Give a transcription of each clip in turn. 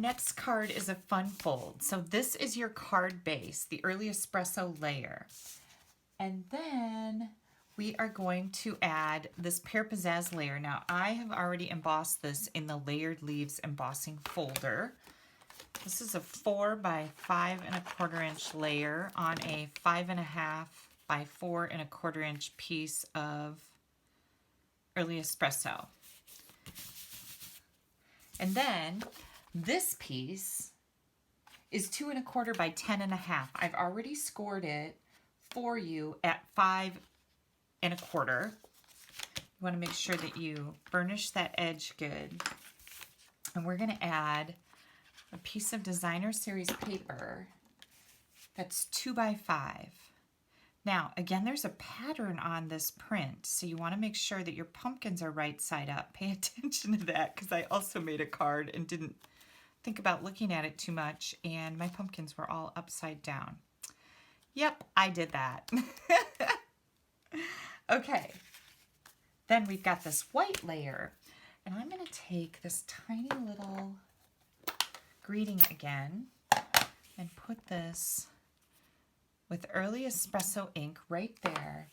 next card is a fun fold. So this is your card base, the Early Espresso layer. And then we are going to add this Pear Pizzazz layer. Now I have already embossed this in the Layered Leaves embossing folder. This is a 4 by 5¼ inch layer on a 5½ by 4¼ inch piece of Early Espresso. And then this piece is 2¼ by 10½. I've already scored it for you at 5¼ You want to make sure that you burnish that edge good. And we're going to add a piece of Designer Series paper that's 2 by 5. Now, again, there's a pattern on this print, so you want to make sure that your pumpkins are right side up. Pay attention to that, because I also made a card and didn't think about looking at it too much, and my pumpkins were all upside down. Yep, I did that. Okay, then we've got this white layer, and I'm going to take this tiny little greeting again and put this with Early Espresso ink right there.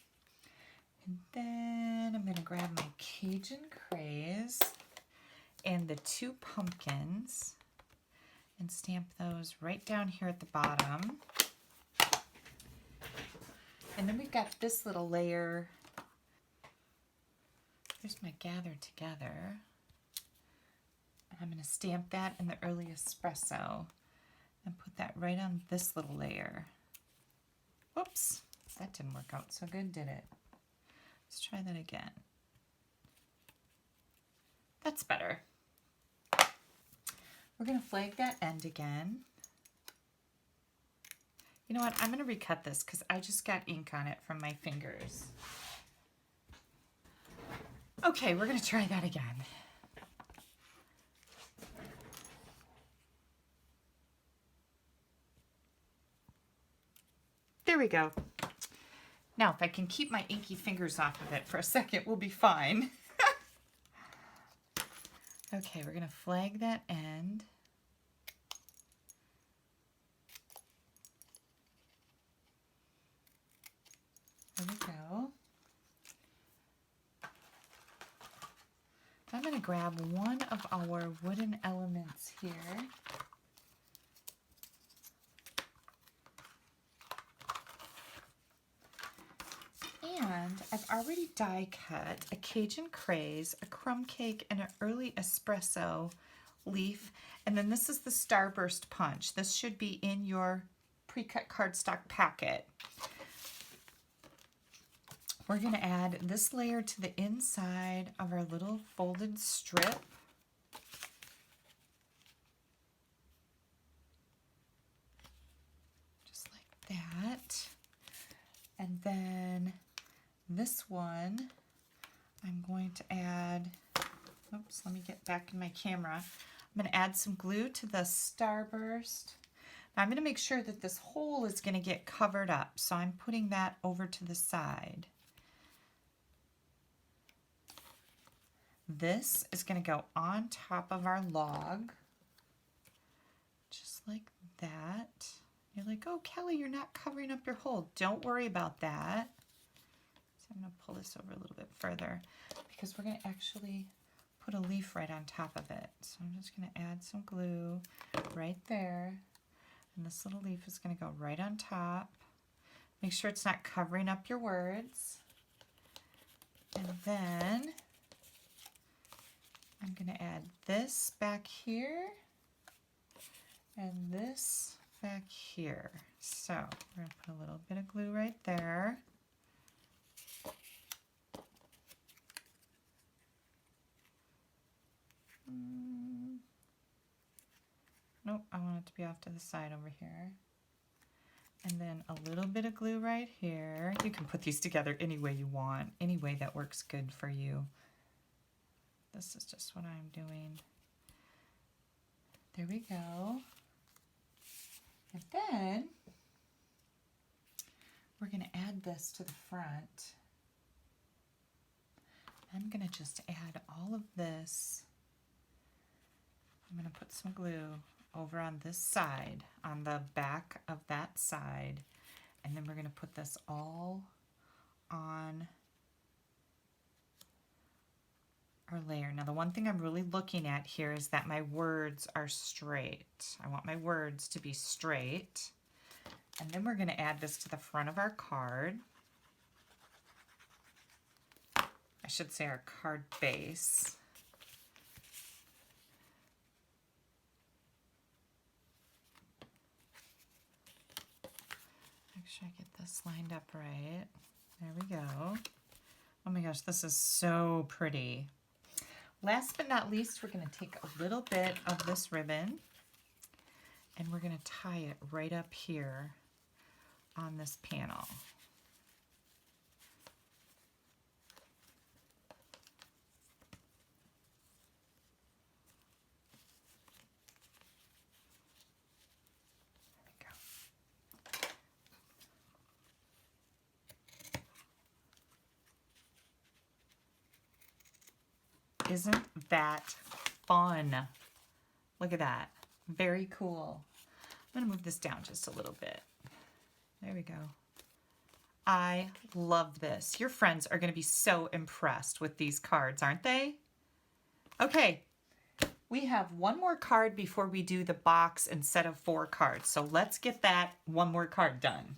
And then I'm going to grab my Cajun Craze and the 2 pumpkins and stamp those right down here at the bottom. And then we've got this little layer. Here's my Gather Together. And I'm going to stamp that in the Early Espresso and put that right on this little layer. Whoops, that didn't work out so good, did it? Let's try that again. That's better. We're going to flag that end again. You know what? I'm going to recut this because I just got ink on it from my fingers. Okay, we're going to try that again. There we go. Now, if I can keep my inky fingers off of it for a second, we'll be fine. Okay, we're going to flag that end. There we go. I'm going to grab one of our wooden elements here. And I've already die cut a Cajun Craze, a crumb cake, and an Early Espresso leaf. And then this is the Starburst Punch. This should be in your pre-cut cardstock packet. We're going to add this layer to the inside of our little folded strip. Just like that. And then this one, I'm going to add, oops, let me get back in my camera. I'm going to add some glue to the Starburst. Now I'm going to make sure that this hole is going to get covered up, so I'm putting that over to the side. This is going to go on top of our log, just like that. You're like, oh, Kelly, you're not covering up your hole. Don't worry about that. So I'm going to pull this over a little bit further because we're going to actually put a leaf right on top of it. So I'm just going to add some glue right there. And this little leaf is going to go right on top. Make sure it's not covering up your words. And then I'm going to add this back here and this back here. So we're going to put a little bit of glue right there. Nope, I want it to be off to the side over here. And then a little bit of glue right here. You can put these together any way you want, any way that works good for you. This is just what I'm doing. There we go. And then we're going to add this to the front. I'm going to just add all of this. I'm going to put some glue over on this side, on the back of that side. And then we're going to put this all on our layer. Now the one thing I'm really looking at here is that my words are straight. I want my words to be straight. And then we're going to add this to the front of our card. I should say our card base. Make sure I get this lined up right. There we go. Oh my gosh, this is so pretty. Last but not least, we're going to take a little bit of this ribbon and we're going to tie it right up here on this panel. Isn't that fun? Look at that. Very cool. I'm going to move this down just a little bit. There we go. I love this. Your friends are going to be so impressed with these cards, aren't they? Okay, we have one more card before we do the box and set of 4 cards. So let's get that one more card done.